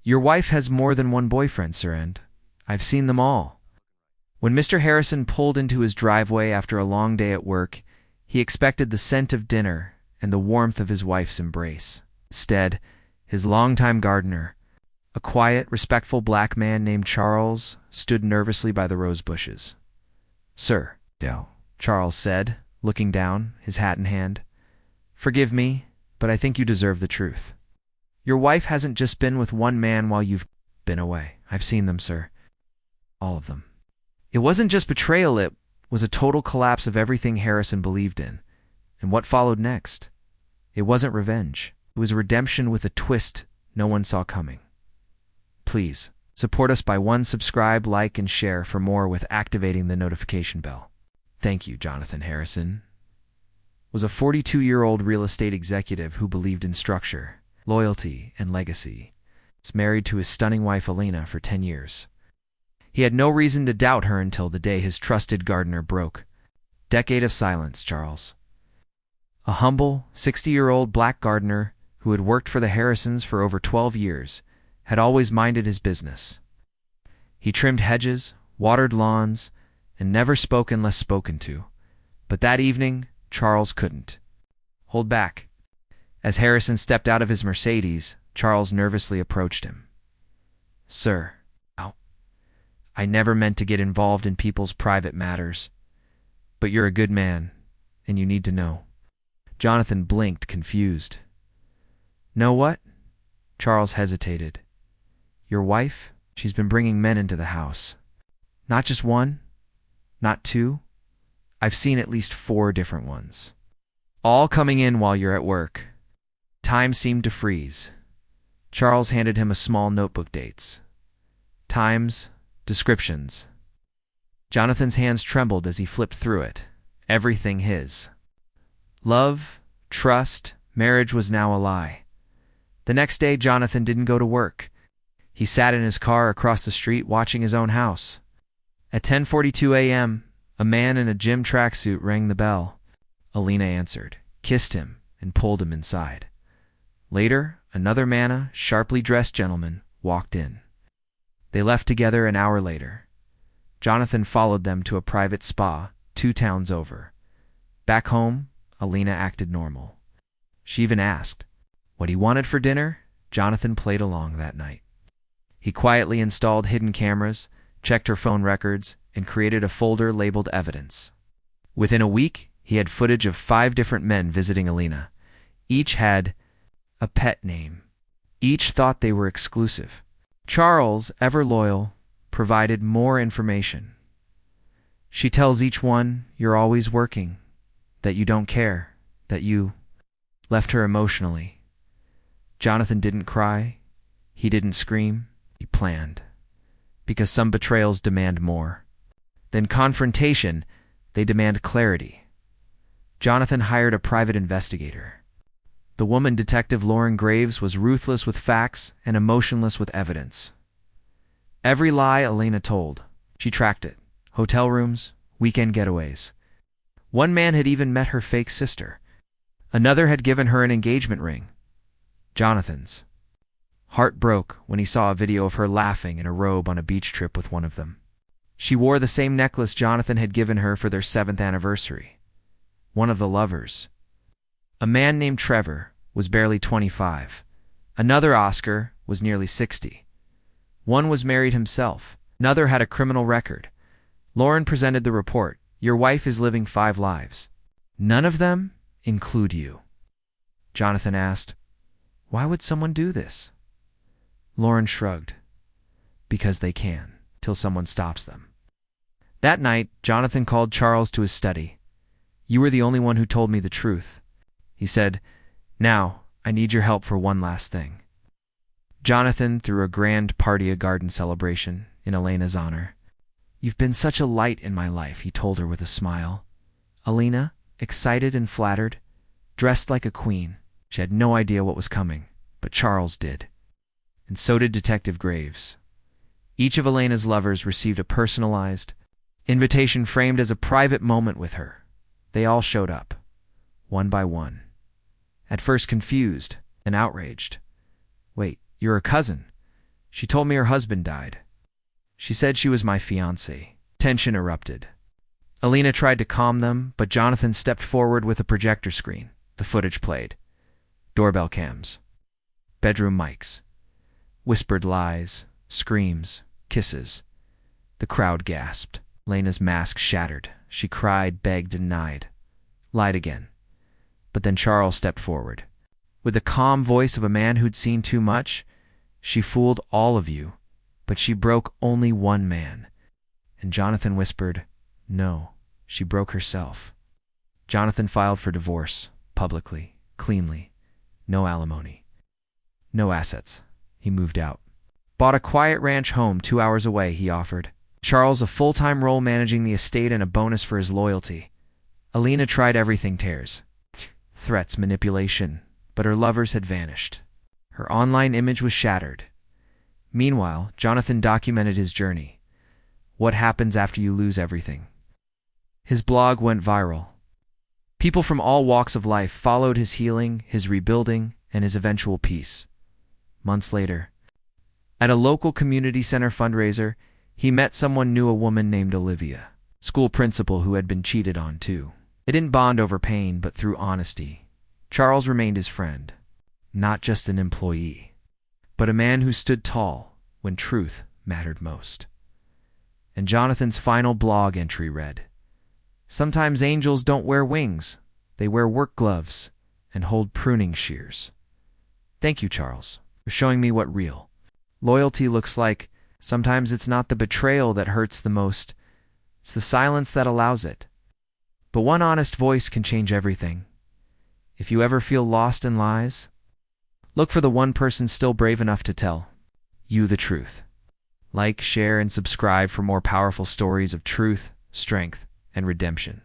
Your wife has more than one boyfriend, sir, and I've seen them all. When Mr. Harrison pulled into his driveway after a long day at work, he expected the scent of dinner and the warmth of his wife's embrace. Instead, his longtime gardener, a quiet, respectful black man named Charles, stood nervously by the rose bushes. "Sir," Charles said, looking down, his hat in hand, "forgive me, but I think you deserve the truth. Your wife hasn't just been with one man while you've been away. I've seen them, sir. All of them. It wasn't just betrayal, it was a total collapse of everything Harrison believed in. And what followed next? It wasn't revenge. It was redemption with a twist no one saw coming. Please, support us by subscribe, like, and share for more with activating the notification bell. Thank you. Jonathan Harrison was a 42-year-old real estate executive who believed in structure, loyalty, and legacy. He was married to his stunning wife Alina for 10 years. He had no reason to doubt her until the day his trusted gardener broke. Decade of silence, Charles. A humble, 60-year-old black gardener who had worked for the Harrisons for over 12 years, had always minded his business. He trimmed hedges, watered lawns, and never spoke unless spoken to. But that evening, Charles couldn't hold back. As Harrison stepped out of his Mercedes, Charles nervously approached him. "Sir, I never meant to get involved in people's private matters, but you're a good man, and you need to know." Jonathan blinked, confused. "Know what?" Charles hesitated. "Your wife? She's been bringing men into the house. Not just one, not two. I've seen at least 4 different ones. All coming in while you're at work." Time seemed to freeze. Charles handed him a small notebook. Dates, times, descriptions. Jonathan's hands trembled as he flipped through it. Everything his. Love, trust, marriage was now a lie. The next day, Jonathan didn't go to work. He sat in his car across the street watching his own house. At 10:42 a.m., a man in a gym tracksuit rang the bell. Alina answered, kissed him, and pulled him inside. Later, another man, a sharply dressed gentleman, walked in. They left together an hour later. Jonathan followed them to a private spa 2 towns over. Back home, Alina acted normal. She even asked what he wanted for dinner. Jonathan played along that night. He quietly installed hidden cameras, checked her phone records, and created a folder labeled evidence. Within a week, he had footage of 5 different men visiting Alina. Each had a pet name. Each thought they were exclusive. Charles, ever loyal, provided more information. "She tells each one you're always working, that you don't care, that you left her emotionally." Jonathan didn't cry. He didn't scream. He planned. Because some betrayals demand more. Then confrontation, they demand clarity. Jonathan hired a private investigator. The woman detective Lauren Graves was ruthless with facts and emotionless with evidence. Every lie Alina told, she tracked it. Hotel rooms, weekend getaways. One man had even met her fake sister. Another had given her an engagement ring. Jonathan's heart broke when he saw a video of her laughing in a robe on a beach trip with one of them. She wore the same necklace Jonathan had given her for their 7th anniversary. One of the lovers, a man named Trevor, was barely 25. Another, Oscar, was nearly 60. One was married himself. Another had a criminal record. Lauren presented the report. "Your wife is living 5 lives. None of them include you." Jonathan asked, "Why would someone do this?" Lauren shrugged. "Because they can, till someone stops them." That night, Jonathan called Charles to his study. "You were the only one who told me the truth," he said. "Now, I need your help for one last thing." Jonathan threw a grand party, a garden celebration, in Alina's honor. "You've been such a light in my life," he told her with a smile. Alina, excited and flattered, dressed like a queen. She had no idea what was coming, but Charles did. And so did Detective Graves. Each of Alina's lovers received a personalized invitation framed as a private moment with her. They all showed up, one by one. At first confused and outraged. "Wait, you're a cousin. She told me her husband died. She said she was my fiancé. Tension erupted. Alina tried to calm them, but Jonathan stepped forward with a projector screen. The footage played. Doorbell cams. Bedroom mics. Whispered lies, screams, kisses. The crowd gasped. Lena's mask shattered. She cried, begged, denied. Lied again. But then Charles stepped forward. With the calm voice of a man who'd seen too much, she fooled all of you, but she broke only one man. And Jonathan whispered, no, she broke herself. Jonathan filed for divorce, publicly, cleanly. No alimony. No assets. He moved out. Bought a quiet ranch home 2 hours away, he offered. Charles a full-time role managing the estate and a bonus for his loyalty. Alina tried everything, tears. Threats, manipulation, but her lovers had vanished. Her online image was shattered. Meanwhile, Jonathan documented his journey. What happens after you lose everything? His blog went viral. People from all walks of life followed his healing, his rebuilding, and his eventual peace. Months later, at a local community center fundraiser, he met someone new, a woman named Olivia, school principal who had been cheated on too. They didn't bond over pain, but through honesty. Charles remained his friend, not just an employee, but a man who stood tall when truth mattered most. And Jonathan's final blog entry read, sometimes angels don't wear wings, they wear work gloves and hold pruning shears. Thank you, Charles, for showing me what real loyalty looks like. Sometimes it's not the betrayal that hurts the most, it's the silence that allows it. But one honest voice can change everything. If you ever feel lost in lies, look for the one person still brave enough to tell you the truth. Like, share, and subscribe for more powerful stories of truth, strength, and redemption.